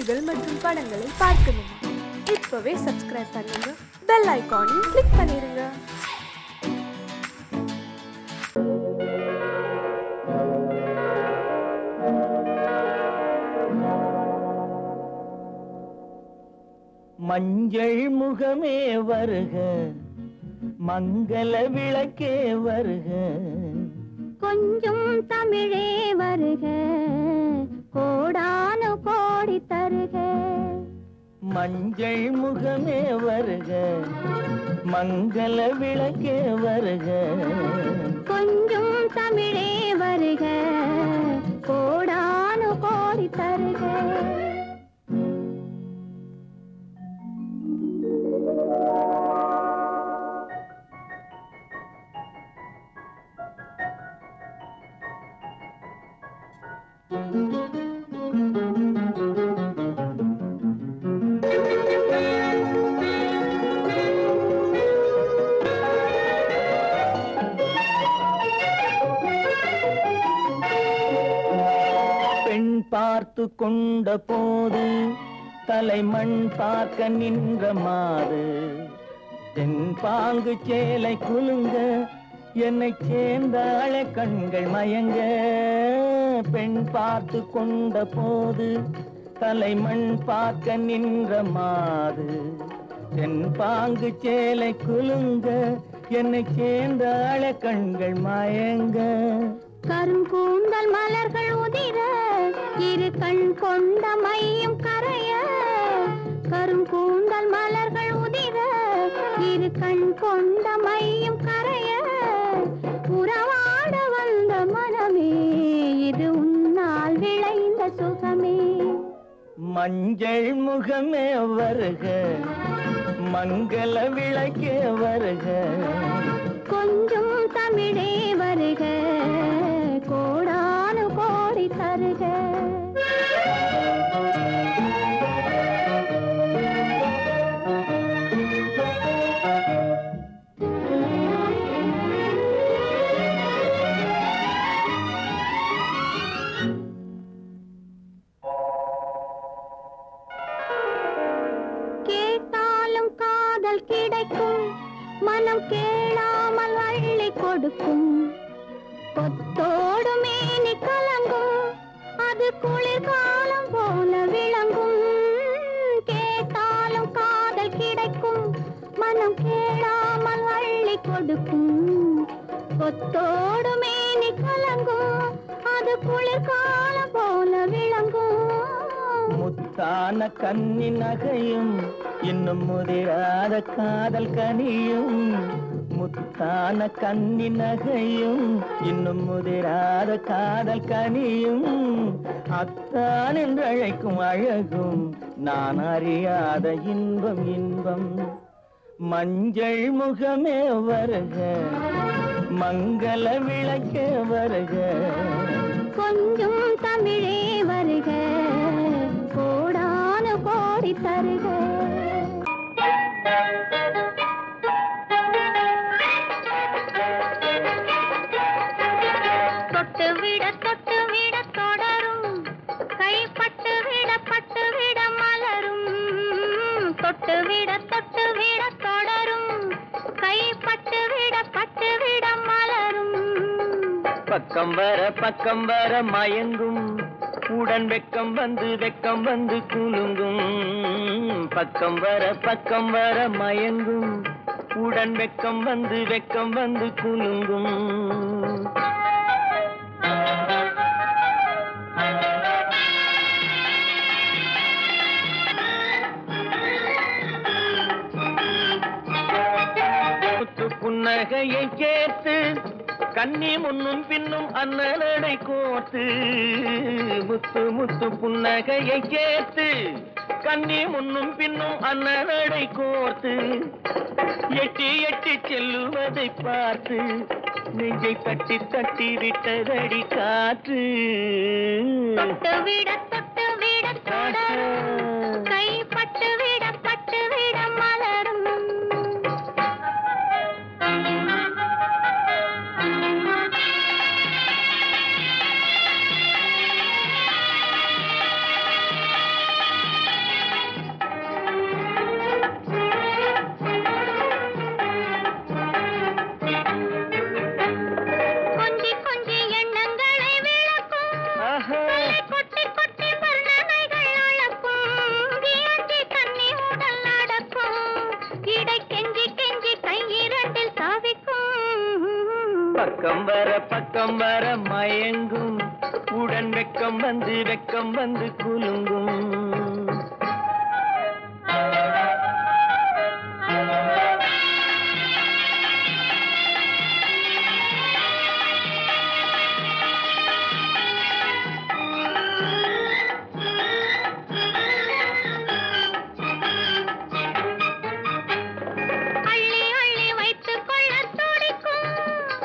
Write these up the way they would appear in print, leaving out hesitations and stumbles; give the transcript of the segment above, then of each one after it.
நிகழ்ச்சிகள் மற்றும் படங்களை பார்க்கணுமா? இப்பவே சப்ஸ்கிரைப் பண்ணுங்க, பெல் ஐகானையும் கிளிக் பண்ணிருங்க. மஞ்சள் முகமே வருக, மங்கள விளக்கே வருக, கொஞ்சம் தமிழே வருக, கோடானு கோடி தருக. மஞ்சள் முகமே வருக, மங்கள விளக்கே வருக, கொஞ்சம் தமிழே வருக, கோடானு கோடி தருக. பெண் பார்த்து கொண்ட போது தலைமண் பார்க்க நின்ற மாது, தென் பாங்கு சேலை குலுங்க என்னை சேர்ந்தாள கண்கள் மயங்க. பெண் பார்த்து கொண்ட போது தலைமண் பார்க்க நின்ற மாது, தென் பாங்கு சேலை குலுங்க என்னை சேர்ந்தாள கண்கள் மயங்க. கருங்கூந்தல் மலர்கள் உதிர இரு கண் கொண்ட மையும் கரைய. கருங்கூந்தல் மலர்கள் உதிர இரு கண் கொண்ட மையும் கரைய. உறவாட வந்த மனமே இது உன்னால் விளைந்த சுகமே. மஞ்சள் முகமே வருக, மங்கள விளக்கே வருக, கொஞ்சம் தமிழே வருக, கோடானு கோடி தருக. கேட்டாலும் காதல் கிடைக்கும், மனம் கேளாமல் அள்ளி கொடுக்கும். கொத்தோடு மேனி கலங்கும், அது குளிர்காலம் போல விளங்கும். கேட்டாலும் காதல் கிடைக்கும், மனம் கேளாமல் அள்ளி கொடுக்கும். கொத்தோடு மேனி கலங்கும், அது குளிர்காலம் போல விளங்கும். முத்தான கன்னி நகையும் இன்னும் முதிராத காதல் கனியும். முத்தான கன்னி நகையும் இன்னும் முதிராத காதல் கனியும். அத்தான் என்று அழைக்கும் அழகும் நான் அறியாத இன்பம் இன்பம். மஞ்சள் முகமே வருக, மங்கள விளக்கே வருக, கொஞ்சம் தமிழே வருக, கோடானு கோடி தருக. தொட்டு விட தொடரும், கைப்பட்டு விட மலரும். தொட்டு விட தொடரும், கைப்பட்டு விட மலரும். பக்கம் வர மயங்கும், உடன் வெக்கம் வந்து குலுங்கும். பக்கம் வர மயங்கும், உடன் வெக்கம் வந்து குலுங்கும். புன்னகையை கேட்டு கண்ணி முன்னும் பின்னும் அண்ணனை கோர்த்து. முத்து முத்து புன்னகையை கேட்டு கண்ணி முன்னும் பின்னும் அண்ணனை கோர்த்து. எட்டி எட்டி செல்லுவதை பார்த்து நெஞ்சை தட்டி தட்டி விட்டதடி காற்று. தொட்டு விட தொடரும், கைப்பட்டு விட மலரும். பக்கம் வர மயங்கும் உடன் வெக்கம் வந்து குலுங்கும்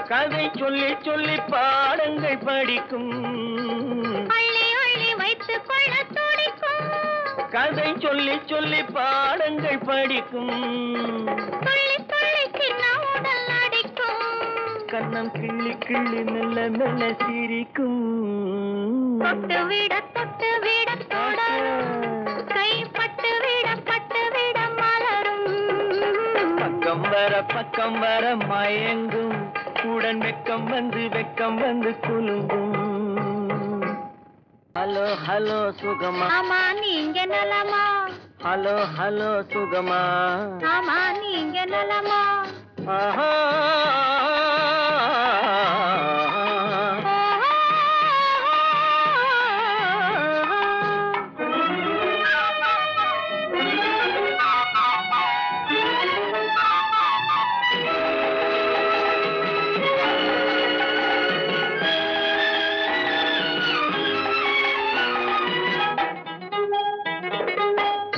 கதை சொல்லி சொல்லி பாடங்கள் படிக்கும் அள்ளி அள்ளி வைத்துக் கொள்ள துடிக்கும் கதை சொல்லி சொல்லி பாடங்கள் படிக்கும் துள்ளி துள்ளி சின்ன உடல் அடிக்கும் கண்ணம் கிள்ளி கிள்ளி மெல்ல மெல்ல சிரிக்கும் தொட்டு விட தொடரும் கைப்பட்டு விட மலரும் பக்கம் வர மயங்கும் உடன் வெக்கம் வந்து குலுங்கும் ஹலோ ஹலோ சுகமா ஆமா நீங்க நலமா ஹலோ சுகமா ஆமா நீங்க நலமா ஆஹா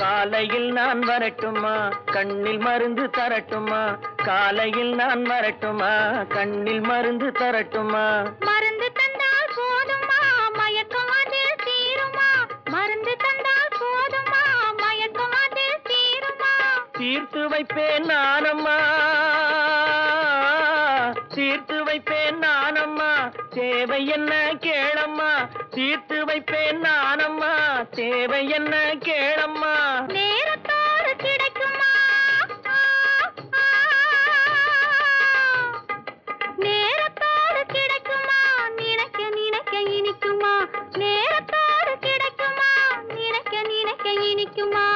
காலையில் நான் வரட்டுமா கண்ணில் மருந்து தரட்டுமா காலையில் நான் வரட்டுமா கண்ணில் மருந்து தரட்டுமா மருந்து தந்தால் போதுமா மயக்கம் அதில் தீருமா மருந்து தந்தால் போதுமா மயக்கம் அதில் தீருமா தீர்த்து வைப்பேன் நானம்மா தீர்த்து வைப்பேன் நானம்மா தேவை என்ன கேளம்மா தீர்த்து வைப்பேன் நானம்மா தேவை என்ன கேளம்மா நேரத்தோடு கிடைக்குமா நேரத்தோடு கிடைக்குமா நினைக்க நினைக்க இனிக்குமா நேரத்தோடு கிடைக்குமா நினைக்க நினைக்க இனிக்குமா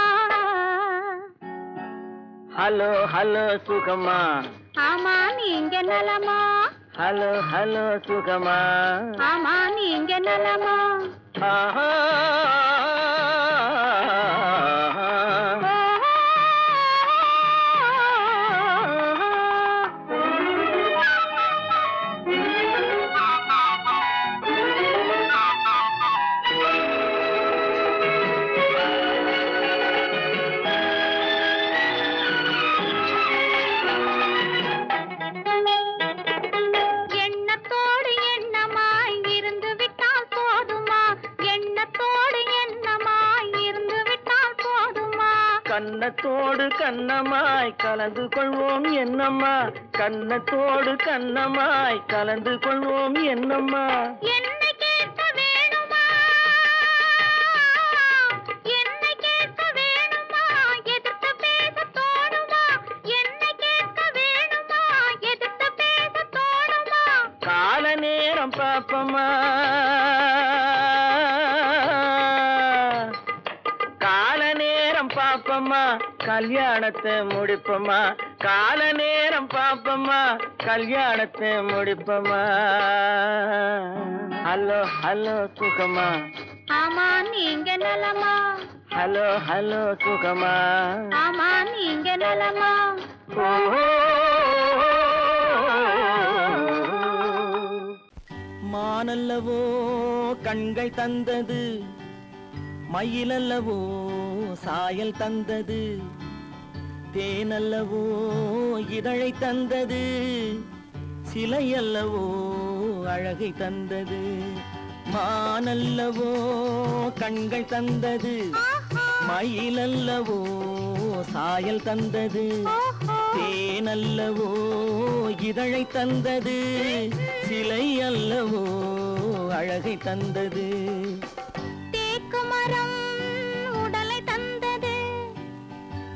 ஹலோ ஹலோ சுகமா ஆமா நீங்க நலமா ஹலோ சுகமா ஆமா நீங்க நலமா ஆஹா எண்ணத்தோடு எண்ணமாய் இருந்து விட்டால் போதுமா எண்ணத்தோடு எண்ணமாய் இருந்து விட்டால் போதுமா கண்ணத்தோடு கண்ணமாய் கலந்து கொள்வோம் என்னம்மா கண்ணத்தோடு கண்ணமாய் கலந்து கொள்வோம் என்னம்மா என்னை கேட்க வேணுமா என்னை கேட்க வேணுமா எதிர்த்து பேச தோணுமா என்னை கேட்க வேணுமா எதிர்த்து பேச தோணுமா கால நேரம் பாப்பமா கால நேரம் பாப்பமா கல்யாணத்தை முடிப்பமா கால நேரம் பாப்பமா கல்யாணத்தை முடிப்பமா ஹலோ சுகமா ஆமா நீங்க நலமா ஹலோ சுகமா ஆமா நீங்க நலமா மானல்லவோ கண்கள் தந்தது மயிலல்லவோ சாயல் தந்தது தேனல்லவோ இதழை தந்தது சிலையல்லவோ அழகை தந்தது மானல்லவோ கண்கள் தந்தது மயிலல்லவோ சாயல் தந்தது தேனல்லவோ இதழை தந்தது சிலை அல்லவோ அழகை தந்தது தேக்கு மரம் உடலை தந்தது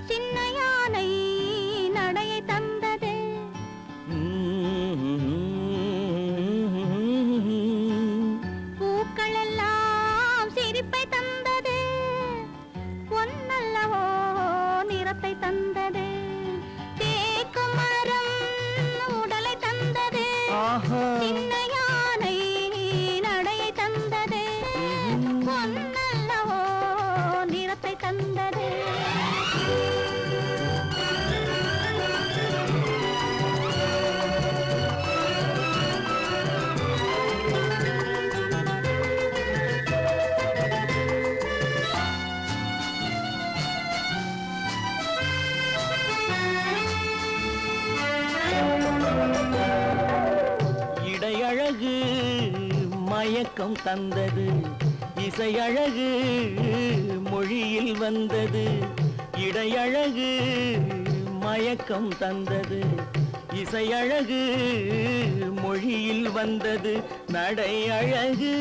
சின்ன யானை நடையை தந்தது பூக்கள் எல்லாம் சிரிப்பை தந்தது பொன்னல்லவோ நிறத்தை தந்தது தேக்கு மரம் உடலை தந்தது மயக்கம் தந்தது இசையழகு மொழியில் வந்தது இடையழகு மயக்கம் தந்தது இசையழகு மொழியில் வந்தது நடை அழகு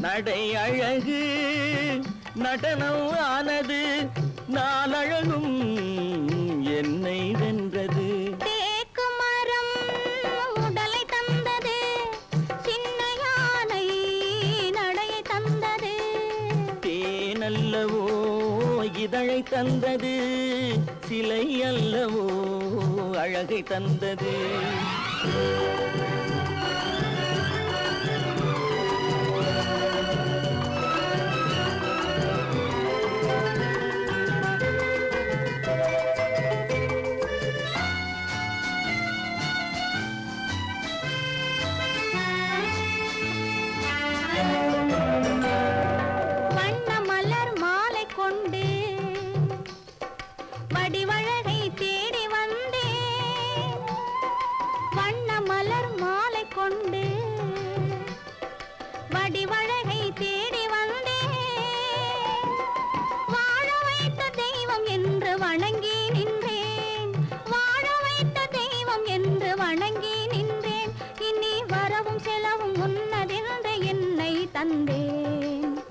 நடை அழகு நடனம் ஆனது நாளழகும் என்னை வென்றது தேக்கு மரம் உடலை தந்தது சின்ன யானை நடையை தந்தது தேனல்லவோ இதழை தந்தது சிலை அல்லவோ அழகை தந்தது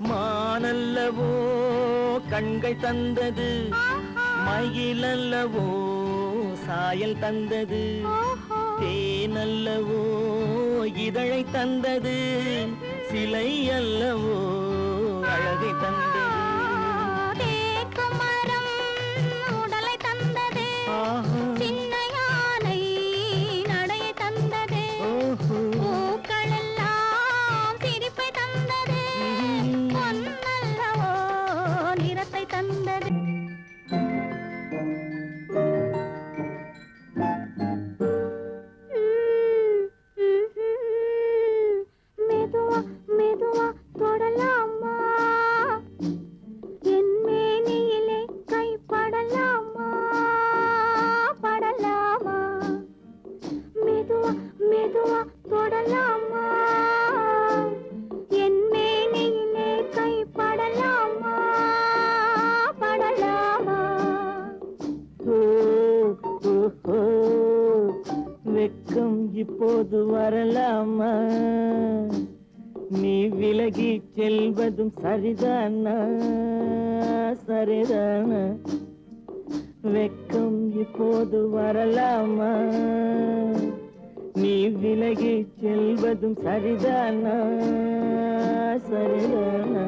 மானல்லவோ கண்கள் தந்தது மயிலல்லவோ சாயல் தந்தது தேனல்லவோ இதழை தந்தது சிலை அல்லவோ அழகை தந்தது உடலை தந்தது சின்ன யானை நடையை தந்தது பூக்கள் எல்லாம் சிரிப்பை தந்தது பொன்னல்லவோ நிறத்தை தந்தது மெதுவா மெதுவா தொடலாமா என் மேனியிலே கை படலாமா படலாமா மெதுவா மெதுவா தொடலாமா என் மேனியிலே கை படலாமா படலாமா வெக்கம் இப்போது வரலாமா நீ விலகி செல்வதும் சரிதானா சரிதானா வெக்கம் இப்போது வரலாமா நீ விலகி செல்வதும் சரிதானா சரிதானா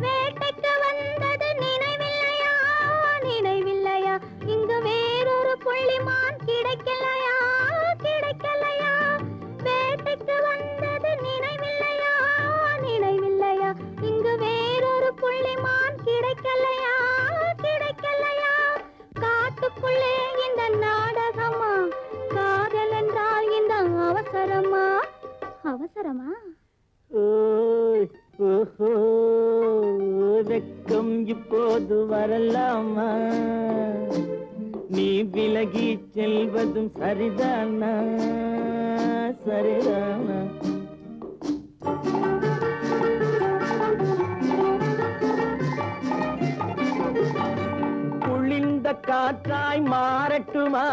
வேட்டைக்கு வந்தது நினைவில்லையா நினைவில்லையா இங்கு வேறொரு புள்ளிமான் கிடைக்கலையா கிடைக்கலையா வேட்டைக்கு வந்தது நினைவில்லையா நினைவில்லையா இங்கு வேறொரு புள்ளிமான் கிடைக்கலையா கிடைக்கலையா காட்டுக்குள்ளே இந்த நாடகமா காதல் என்றால் இந்த அவசரமா அவசரமா வெக்கம் இப்போது வரலாமா நீ விலகி செல்வதும் சரிதானா சரிதானா குளிர்ந்த காற்றாய் மாறட்டுமா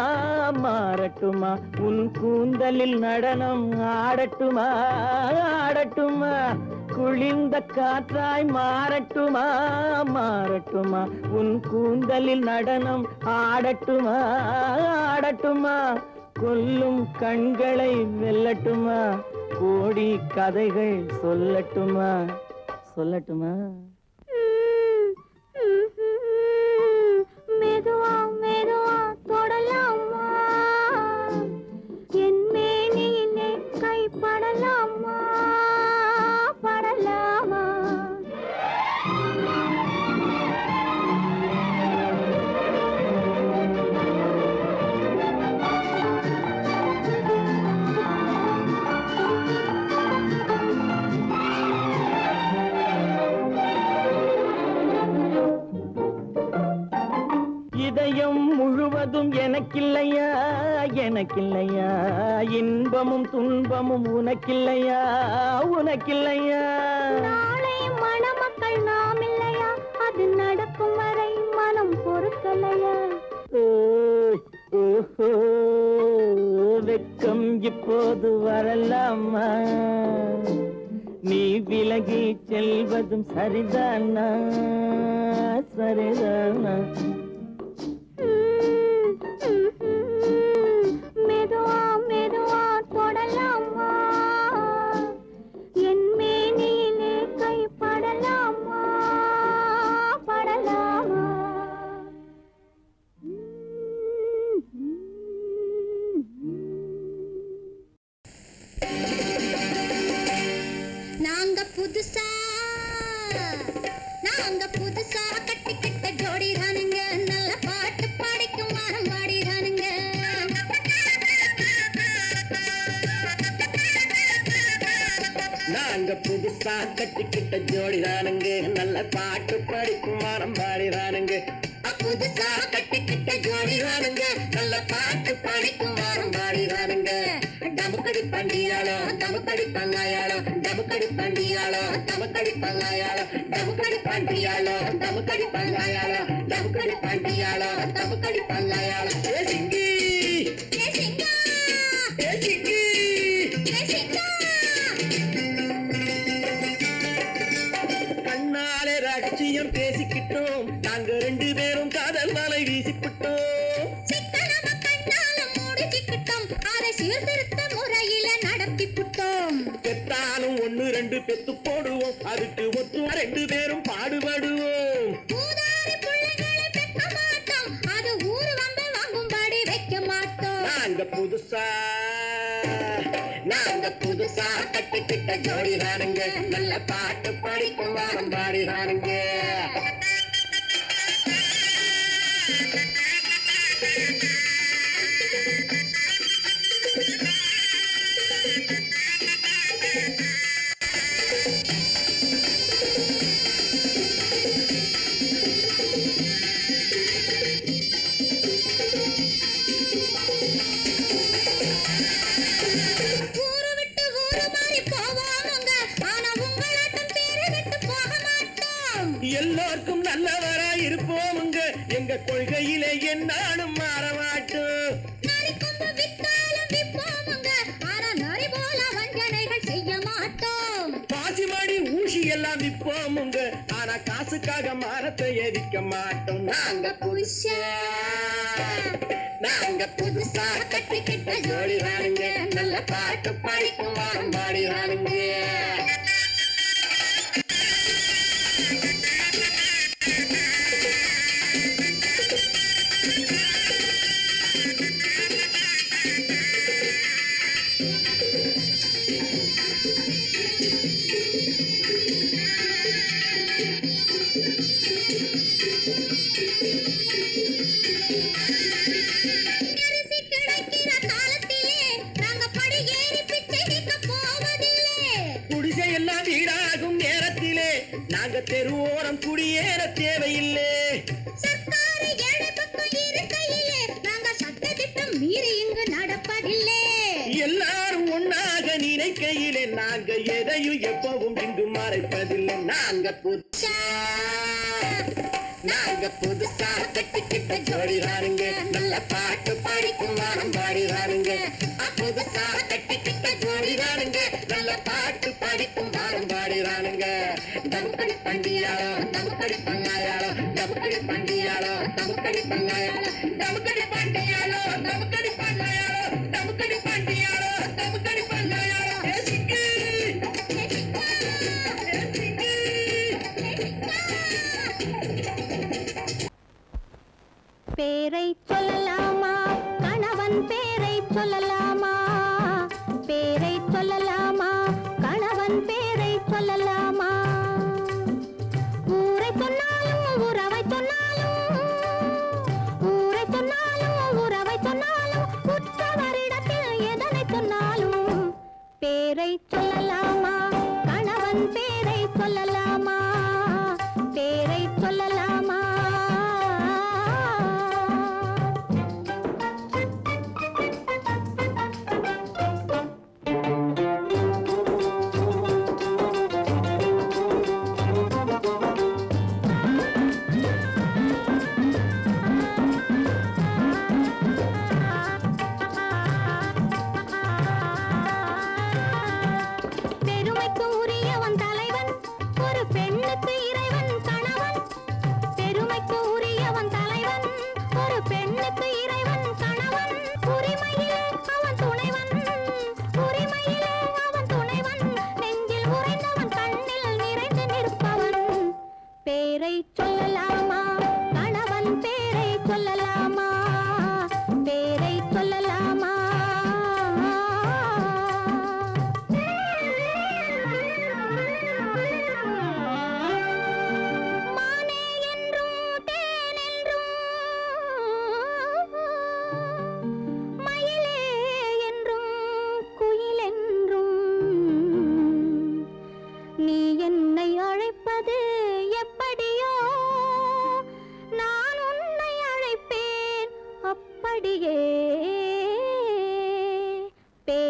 மாறட்டுமா உன் கூந்தலில் நடனம் ஆடட்டுமா ஆடட்டுமா குளிர்ந்த காற்றாய் மாறட்டுமா மாறட்டுமா உன் கூந்தலில் நடனம் ஆடட்டுமா ஆடட்டுமா கொல்லும் கண்களை வெல்லட்டுமா கோடி கதைகள் சொல்லட்டுமா சொல்லட்டுமா மெதுவா மெதுவா தொடலாமா என் மேனியிலே கை படலாமா படலாமா எனக்கில்லையா இன்பமும் துன்பமும் உனக்கில்லையா உனக்கில்லையா நாளை மணமக்கள் நாம் இல்லையா அது நடக்கும் வரை மனம் பொறுக்கலையா வெக்கம் இப்போது வரலாமா நீ விலகி செல்வதும் சரிதானா சரிதானா மெதுவா மெதுவா தொடலாமா என் மேனியிலே கை படலாமா படலாமா நாங்க புதுசா கட்டிக்கிட்ட ஜோடி தானுங்க நல்ல பாட்டு பாடிக்கும் வாரம் பாடி தானுங்க நாங்க புதுசா கட்டிக்கிட்ட ஜோடி தானுங்க நல்ல பாட்டு பாடிக்கும் வாரம் பாடி தானுங்க புதுசா கட்டிக்கிட்ட ஜோடி தானுங்க நல்ல பாட்டு பாடிக்கும் வாரம் பாடி தானுங்க டமுக்கடி பண்டியாளோ டமுக்கடி பங்காயாளோ டமுக்கடி பண்டியாளோ டமுக்கடி பங்காயாளோ டமுக்கடி பண்டியாளோ டமுக்கடி பங்காயாளோ டமுக்கடி பண்டியாளோ டமுக்கடி பங்காயாளோ ஏ சிங்கி ஏ சிங்கா ஏ சிங்கி ஏ சிங்கா கண்ணாலே ரகசியம் பேசிக்கிட்டோம் நாங்க ரெண்டு பேரும் காதல் வலை வீசிக்கிட்டோம் சிக்கனம கண்ணால மூடிக்கிட்டோம் அதை சீர்திருத்த முறையில நடத்தி புட்டோம் பெத்தாலும் ஒண்ணு ரெண்டு பெத்து போடுவோம் அதுக்கு ஒத்து ரெண்டு பேரும் பாடுபடுவோம் ஊதாரி பிள்ளைகளை பெக்க மாட்டோம் அது ஊரு வந்து வாங்கும்படி வைக்க மாட்டோம் நாங்க புதுசா கட்டிக்கிட்ட ஜோடி தானுங்க நல்ல பாட்டு படிக்கும் வாரம் பாடி தானுங்க எல்லாருக்கும் நல்லவரா இருப்போமுங்க எங்க கொள்கையிலே என்னாலும் மாற மாட்டோம் பாசிமாடி ஊசி எல்லாம் விற்போமுங்க ஆனா காசுக்காக மானத்தை எரிக்க மாட்டோம் நாங்க புதுசா கட்டிக்கிட்ட ஜோடி தானுங்க நல்ல பாட்டு பாடிக்கும் வாரம் பாடி தானுங்க குடிசையெல்லாம் வீடாகும் நேரத்திலே நாங்க தெருவோரம் குடியேற தேவையில்லை எல்லாரும் ஒன்னாக நினைக்கையிலே நாங்க எதையும் எப்பவும் இங்கு மறைப்பதில்லை நாங்க புதுசா கட்டிக்கிட்ட ஜோடி தானுங்க நல்ல பாட்டு பாடிக்கும் வாரம் பாடி தானுங்க புதுசா கட்டிக்கிட்ட ஜோடி தானுங்க நல்ல பாட்டு பாடிக்கும் வாரம் பாடி தானுங்க டமுக்கடி பண்டியாளோ டமுக்கடி பங்காயாளோ டமுக்கடி பண்டியாளோ டமுக்கடி பங்காயாளோ டமுக்கடி பண்டியாளோ டமுக்கடி பங்காயாளோ டமுக்கடி பண்டியாளோ டமுக்கடி பங்காயாளோ பேரை சொல்லலாமா கணவன் பேரை சொல்லலாமா பேரை சொல்லலாமா கணவன் பேரை சொல்லலாமா ஊரை சொன்னாலும் உறவை சொன்னாலும் ஊரை சொன்னாலும் உறவை சொன்னாலும் உற்றவரிடத்தில் எதனை சொன்னாலும் பேரை சொல்லலாமா கணவன் பேரை சொல்லலாமா பேரை சொல்லலாமா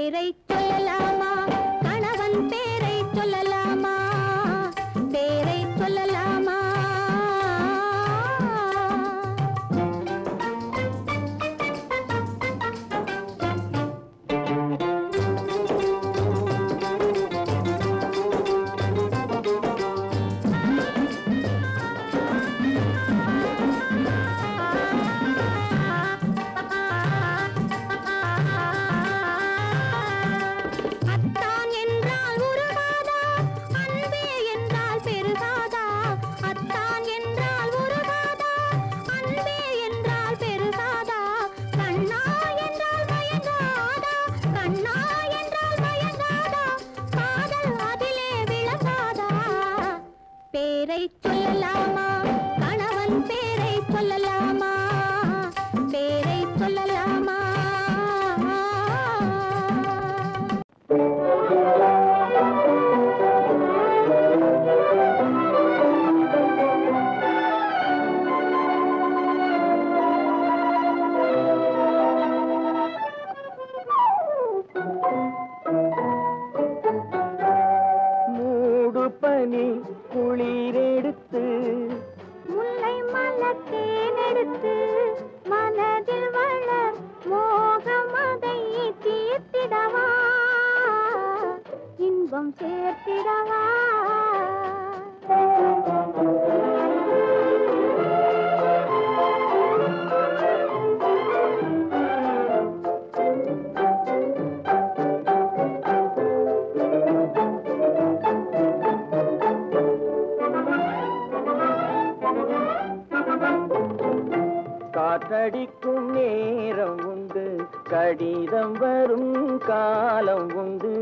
பேரை சொல்லலாமா கணவன் பேரை சொல்லலாமா பேரை சொல்லலாமா பேரை சொல்லலாமா கணவன் பேரை சொல்லலாமா பேரை சொல்லலாமா மூடு பனி குளிரெடுத்து முல்லை மலத்தேனெடுத்து மனதில் வளர் மோகமதை தீர்த்திடவா இன்பம் சேர்த்திடவா காற்றடிக்கும் நேரம் உண்டு கடிதம் வரும் காலம் உண்டு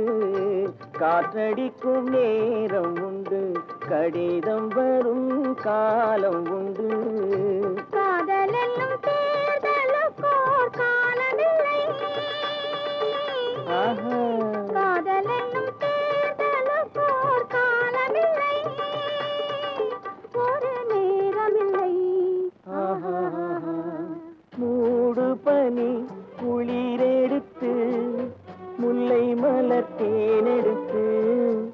காற்றடிக்கும் நேரம் உண்டு கடிதம் வரும் காலம் உண்டு காதலென்னும் தேர்தலுக்கோர் காலமில்லை காதலென்னும் தேர்தலுக்கோர் காலமில்லை ஒரு நேரமில்லை மூடு பனி குளிரெடுத்து முல்லை மலர் தேனெடுத்து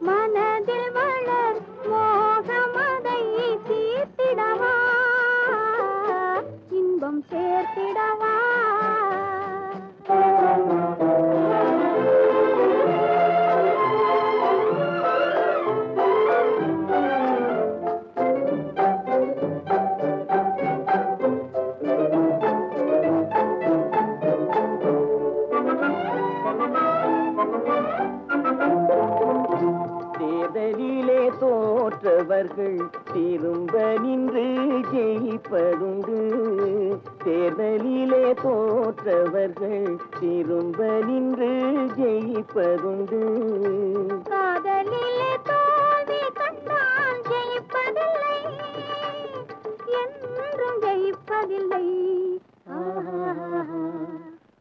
மனதில் வளர் மோகமதை தீர்த்திடவா இன்பம் சேர்த்திடவா தேர்தலிலே தோற்றவர்கள் திரும்ப நின்று ஜெயிப்பதுண்டு தேர்தலிலே தோற்றவர்கள் திரும்ப நின்று ஜெயிப்பதுண்டு காதலிலே தோல்வி கண்டால் ஜெயிப்பதில்லை என்றும் ஜெயிப்பதில்லை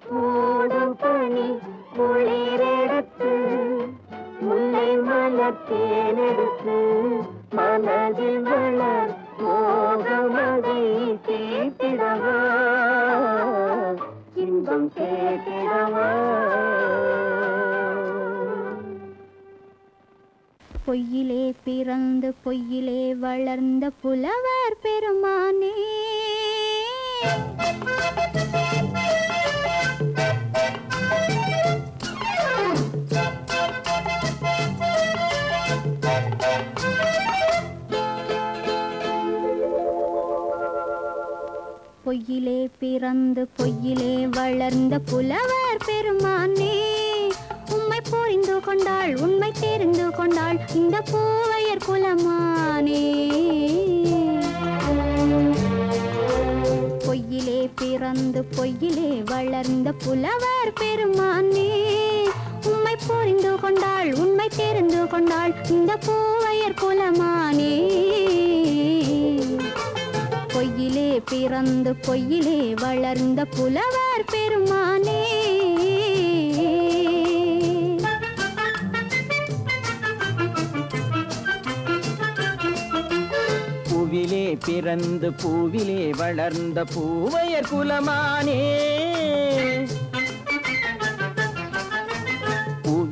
மூடு பனி குளிரெடுத்து முல்லை மலர் தேனெடுத்து மனதில் வளர் மோகமதை தீர்த்திடவா இன்பம் சேர்த்திடவா பொய்யிலே பிறந்து பொய்யிலே வளர்ந்த புலவர் பெருமானே பொய்யிலே பிறந்து பொய்யிலே வளர்ந்த புலவர் பெருமானே உம்மை புரிந்து கொண்டாள் உண்மை தெரிந்து கொண்டாள் இந்த பூவையர் குலமானே பொய்யிலே பிறந்து பொய்யிலே வளர்ந்த புலவர் பெருமானே உம்மை புரிந்து கொண்டாள் உண்மை தெரிந்து கொண்டாள் இந்த பூவையர் குலமானே பொய்யிலே பிறந்து பொய்யிலே வளர்ந்த புலவர் பெருமானே பூவிலே பிறந்து பூவிலே வளர்ந்த பூவையர் குலமானே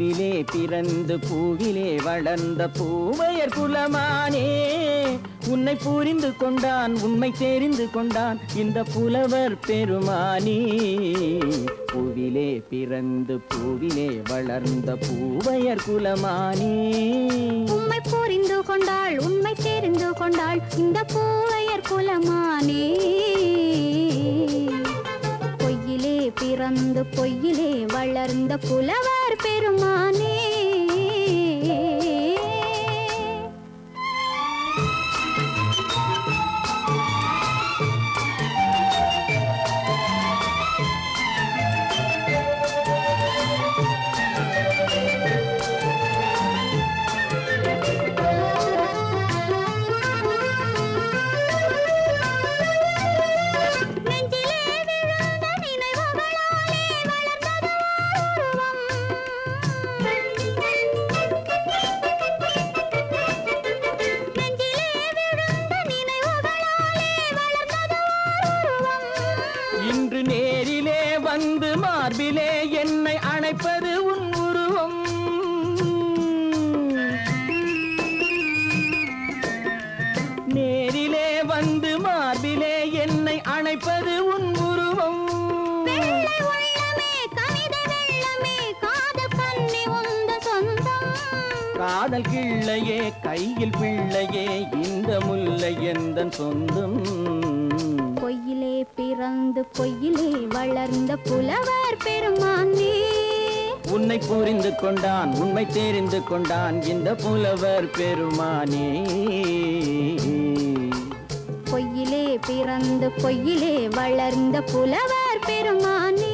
பூவிலே பிறந்து பூவிலே வளர்ந்த பூவையர் குலமானே உன்னை புரிந்து கொண்டான் உண்மை தெரிந்து கொண்டான் இந்த புலவர் பெருமானே பூவிலே பிறந்து பூவிலே வளர்ந்த பூவையர் குலமானே உண்மை புரிந்து கொண்டாள் உண்மை தெரிந்து கொண்டாள் இந்த பூவையர் குலமானே பொய்யிலே பிறந்து பொய்யிலே வளர்ந்த புலவர் பெருமானே மார்பிலே என்னை அணைப்பது உன் உருவம் நேரிலே வந்து மார்பிலே என்னை அணைப்பது உன் உருவம் காதல் கிள்ளையே கையில் பிள்ளையே இந்த முல்லை எந்தன் சொந்தம் பொய்யிலே பிறந்து பொய்யிலே வளர்ந்த புலவர் பெருமானே உன்னை புரிந்து கொண்டான் உண்மை தெரிந்து கொண்டான் இந்த புலவர் பெருமானே பொய்யிலே பிறந்து பொய்யிலே வளர்ந்த புலவர் பெருமானே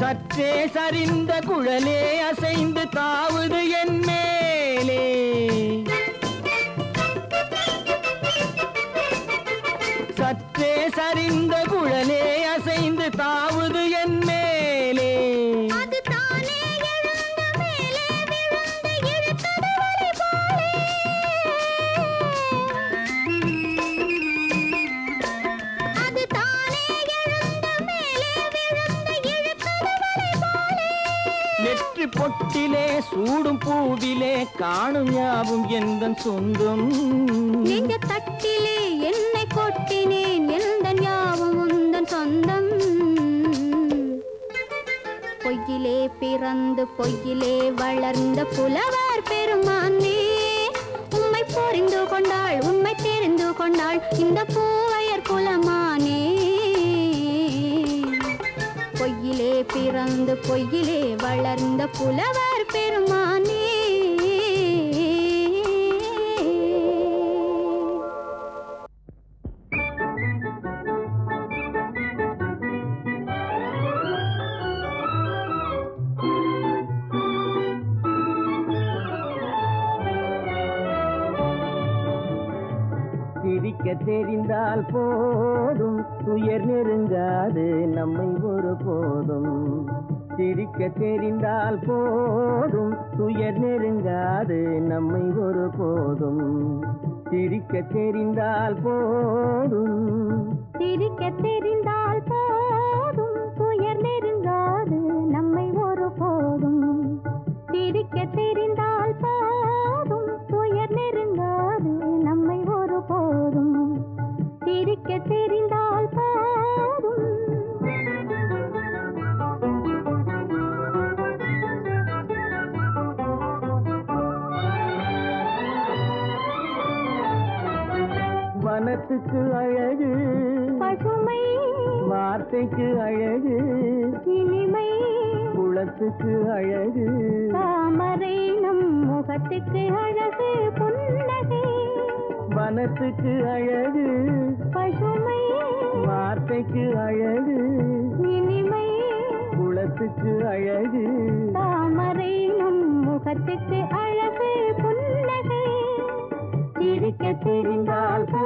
சற்றே சரிந்த குழலே அசைந்து தாவுது என் மேலே சற்றே சரிந்த குழலே அசைந்து தாவுது என் மேலே நெற்றி பொட்டிலே சூடும் பூவிலே காணும் யாவும் எந்தன் சொந்தம் நெஞ்ச தட்டிலே என்னை கொட்டினேன் எந்தன் யாவும் உந்தன் சொந்தம் பொய்யிலே பிறந்து பொய்யிலே வளர்ந்த புலவர் பெருமானே உண்மை புரிந்து கொண்டாள் உண்மை தெரிந்து கொண்டாள் இந்த பூவையர் குலமானே பொய்யிலே பிறந்து பொய்யிலே வளர்ந்த புலவர் பெருமானே சிரிக்க தெரிந்தால் போதும் துயர் நெருங்காது நம்மை ஒரு போதும் சிரிக்க தெரிந்தால் போதும் துயர் நெருங்காது நம்மை ஒரு போதும் சிரிக்க தெரிந்தால் போதும் சிரிக்க தெரிந்தால் போதும் துயர் நெருங்காது நம்மை ஒரு போதும் சிரிக்க தெரிந்தால் போதும் துயர் நெருங்காது நம்மை ஒரு போதும் சிரிக்க தெரிந்தால் போதும் வனத்துக்கு அழகு பசுமை வார்த்தைக்கு அழகு இனிமை குளத்துக்கு அழகு தாமரை நம் முகத்துக்கு அழகு புன்னகை வனத்துக்கு அழகு பசுமை வார்த்தைக்கு அழகு இனிமை குளத்துக்கு அழகு தாமரை நம் முகத்துக்கு அழகு புன்னகை சிரிக்க தெரிந்தால் போ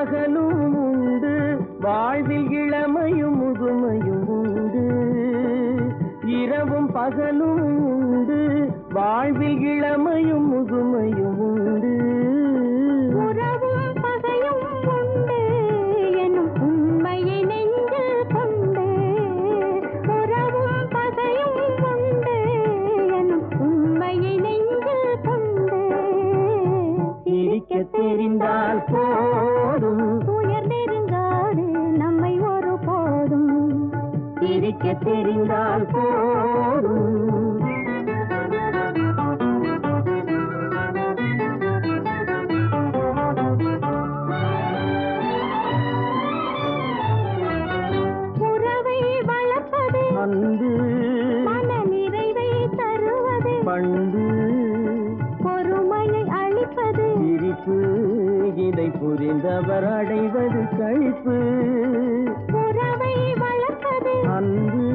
பகலும் உண்டு, வாழ்வில் இளமையும் முதுமையும் உண்டு. இரவும் பகலும் உண்டு, வாழ்வில் இளமையும் முதுமையும் உண்டு. உறவும் பகையும் உண்டு எனும் உண்மையை நெஞ்சில் கொண்டு. உறவும் பகையும் உண்டு எனும் உண்மையை நெஞ்சில் கொண்டு. சிரிக்க தெரிந்தால் போதும், உயர் நெருங்காது நம்மை ஒரு போதும். சிரிக்க தெரிந்தால் போதும். உறவை வளர்ப்பது அன்பு, மன நிறைவை தருவது பண்பு, பொறுமையை அளிப்பது சிரிப்பு, இதை புரிந்தவர் அடைவது களிப்பு. உறவை வளர்ப்பது அன்பு,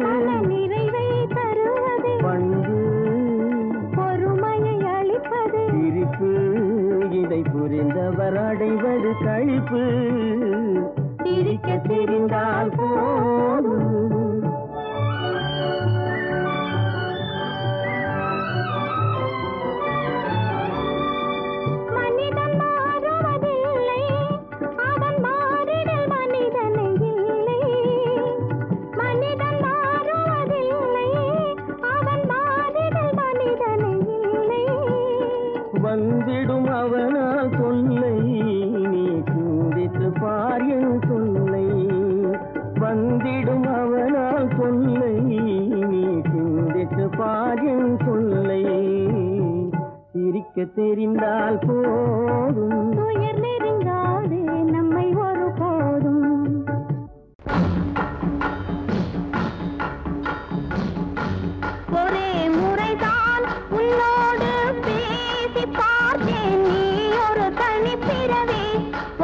மன நிறைவை தருவது பண்பு, பொறுமையை அளிப்பது சிரிப்பு, இதை புரிந்தவர் அடைவது களிப்பு. சிரிக்க தெரிந்தால் போதும். மனிதன் மாறுவதில்லை, அவன் மாறிடல் மனிதனை இல்லை. மனிதன் மாறுவதில்லை, அவன் மாறிடல் மனிதனை இல்லை. வந்திடும் அவனால் சொல்லை நீ சிந்தித்து பார் என் சொல்லை. வந்திடும் அவனால் சொல்லை நீ சிந்தித்து பார் என் சொல்லை. சிரிக்க தெரிந்தால் போதும். உயர் நெருங்காது நம்மை ஒரு போதும். ஒரே முறைதான் உன்னோடு பேசி பார்த்தேன், நீ ஒரு தனிப்பிறவி.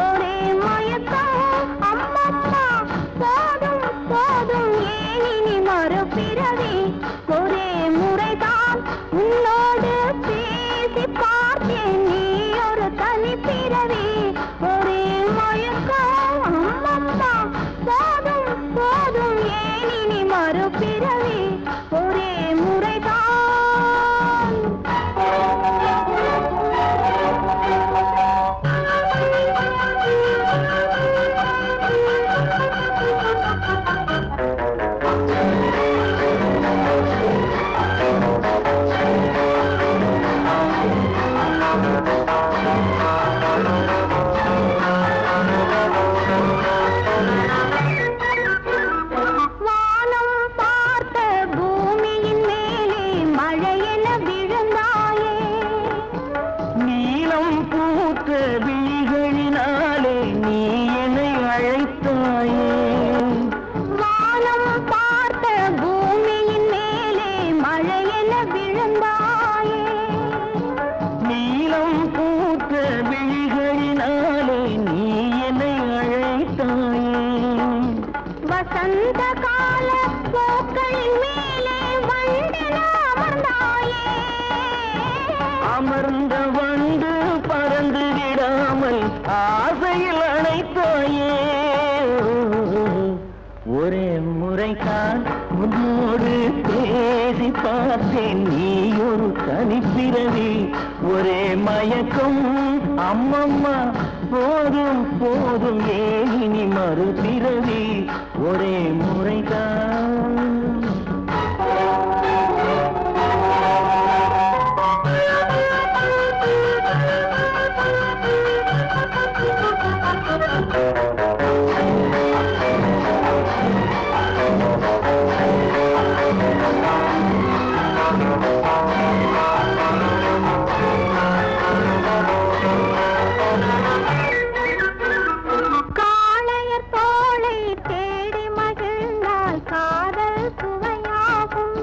ஒரே மயக்கம் அம்மம்மா, போதும் போதும் ஏன் இனி மறுபிறவி. ஒரே முறைதான் உன்னோடு பேசி பார்த்தேன், நீ ஒரு தனிப்பிறவி. ஒரே மயக்கம் அம்மம்மா, போதும் போதும் ஏன் இனி மறுபிறவி. ஒரே முறைதான். வானம் பார்த்த பூமியின் மேலே மழையென விழுந்தாயே. நீலம் பூத்த விழிகளினாலே நீ என்னை அழைத்தாயே. வானம் பார்த்த பூமியின் மேலே மழையென விழுந்தாயே. நீலம் பூத்த விழிகளினாலே நீ என்னை அழைத்தாயே. வசந்த கால பூக்களின் மேலே வண்டென அமர்ந்தாயே. அமர்ந்த வண்டு பறந்து விடாமல் ஆசையில் அணைத்தாயே. ஒரே முறைதான் உன்னோடு பேசி பார்த்தேன், நீ ஒரு தனிப்பிறவி. ஒரே மயக்கம் அம்மம்மா, போதும் போதும் ஏன் இனி மறுபிறவி. ஒரே முறைதான். காளையர் தோளை தேடி மகிழ்ந்தால் காதல் சுவையாகும்.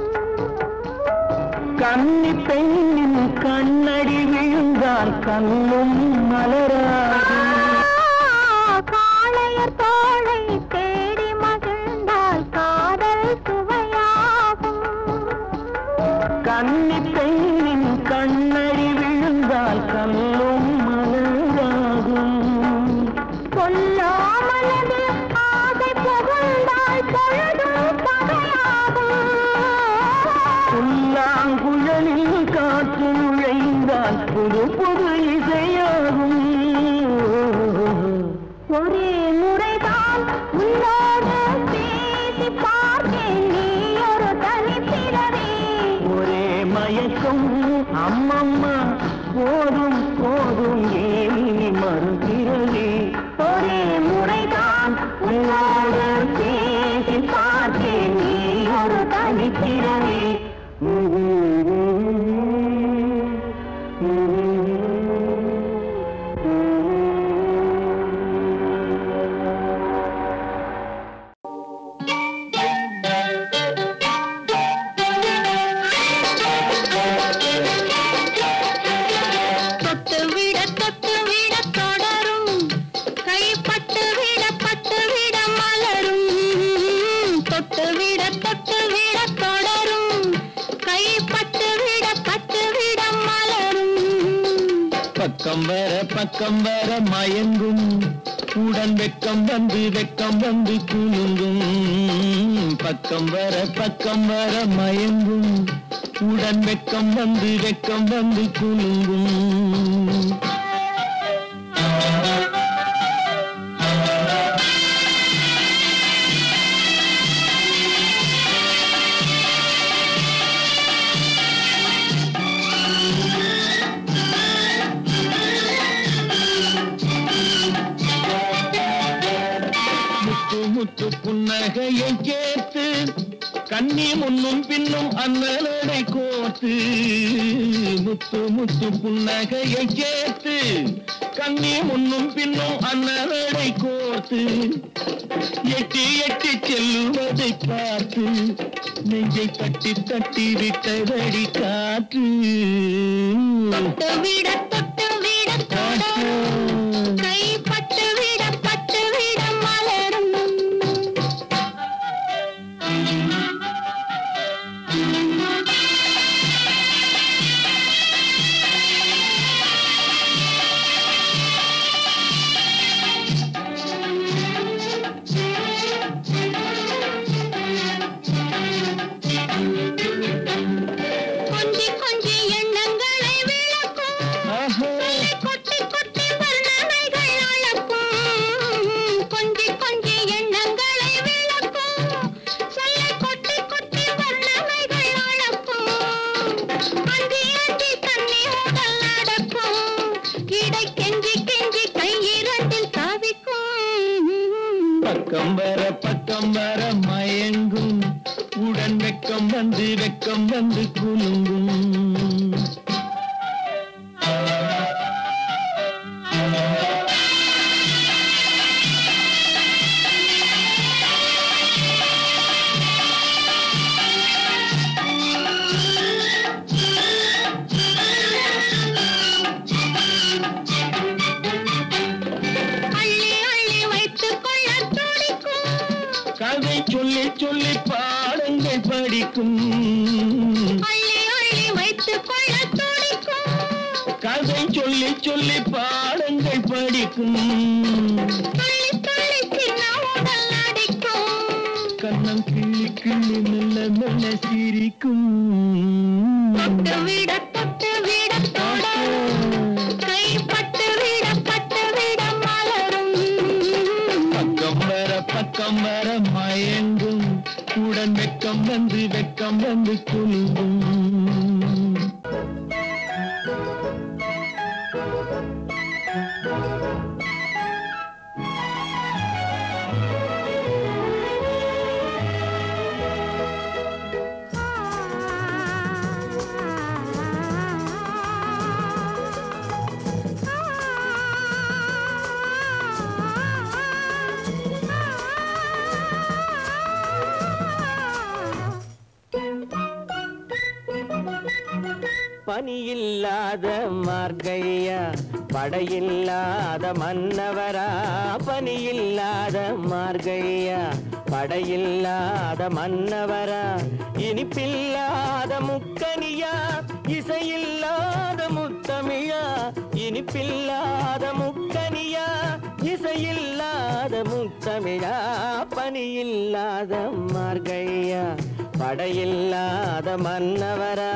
கன்னி பெண்ணின் கண்ணடி விழுந்தால் கண்ணும் மலராகும். காளையர் தோளை தேடி மகிழ்ந்தால் காதல் சுவையாகும். கன்னி பெண்ணின் கண்ணடி விழுந்தால் கண்ணும் மலராகும். புது புது இசையாகும். ஒரே முறைதான் உன்னோடு பேசி பார்த்தேன், நீ ஒரு தனிப்பிறவி. ஒரே மயக்கம் அம்மம்மா, போதும் போதும் ஏனி மறுபிறவி. ஒரே முறைதான் உன்னோடு பேசி பார்த்தேன், நீ ஒரு தனிப்பிறவி. பக்கம் வர மயங்கும், உடன் வெக்கம் வந்து குலுங்கும். பக்கம் வர மயங்கும், உடன் வெக்கம் வந்து குலுங்கும். முத்து புன்னகையை கேட்டு கண்ணி முன்னும் பின்னும் அண்ணலடை கோத்து. முத்து புன்னகையை கேட்டு கண்ணி முன்னும் பின்னும் அண்ணலடை கோத்து. எட்டி செல்லுவதை பார்த்து நெஞ்சை தட்டி விட்டதடி காற்று. தொட்டு விட கை பட்டு விட மலரும். கொஞ்சி எண்ணங்களை விளக்கும், கொட்டி வர்ணனைகள் அளக்கும். கொஞ்சி எண்ணங்களை விளக்கும், சொல்ல கொட்டி வர்ணனைகள் அளக்கும். அந்தி தண்ணி உடல் நடக்கும், இடை கெஞ்சி கையிரண்டில் தவிக்கும். பக்கம் வர மயங்கும், உடன் வெக்கம் வந்து குலுங்கும். கதை சொல்லி பாடங்கள் படிக்கும். வைத்துக் கொள்ள துடிக்கும். கதை சொல்லி பாடங்கள் படிக்கும். கண்ணம் கிள்ளி மெல்ல சிரிக்கும். தொட்டு விட கை பட்டு விட மலரும். பக்கம் வர மயங்கும், உடன் வெக்கம் வந்து குலுங்கும். பனியில்லாத மார்கழியா, படையில்லாத மன்னவரா. பனியில்லாத மார்கழியா, படையில்லாத மன்னவரா. இனிப்பில்லாத முக்கனியா, இசையில்லாத முத்தமிழா. இனிப்பில்லாத முக்கனியா, இசையில்லாத முத்தமிழா. பனியில்லாத மார்கழியா, படையில்லாத மன்னவரா.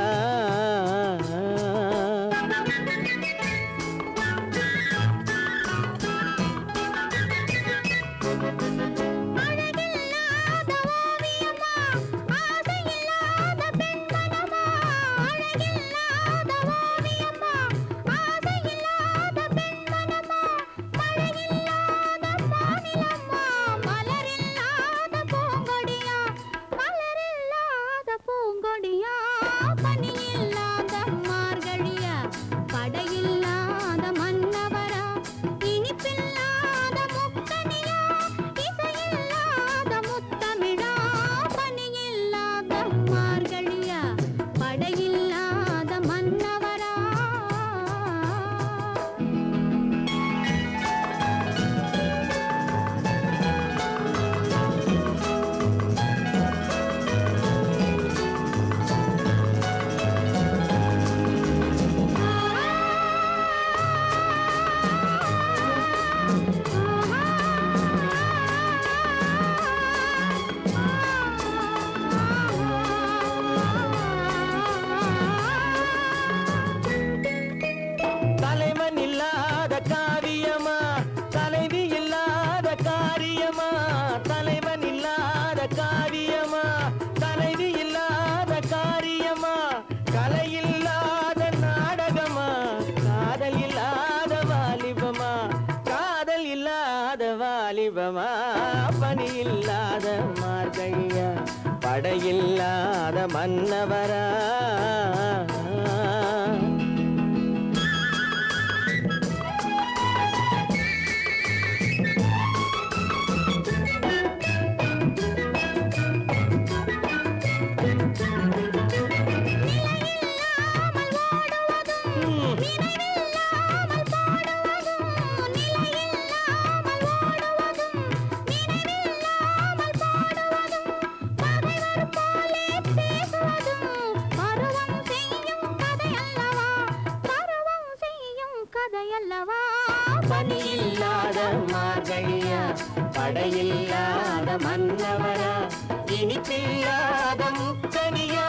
படையில்லாத மன்னவரா பணியில்லாத மார்கழியா படையில்லாத மன்னவரா இனிப்பில்லாத முக்கனியா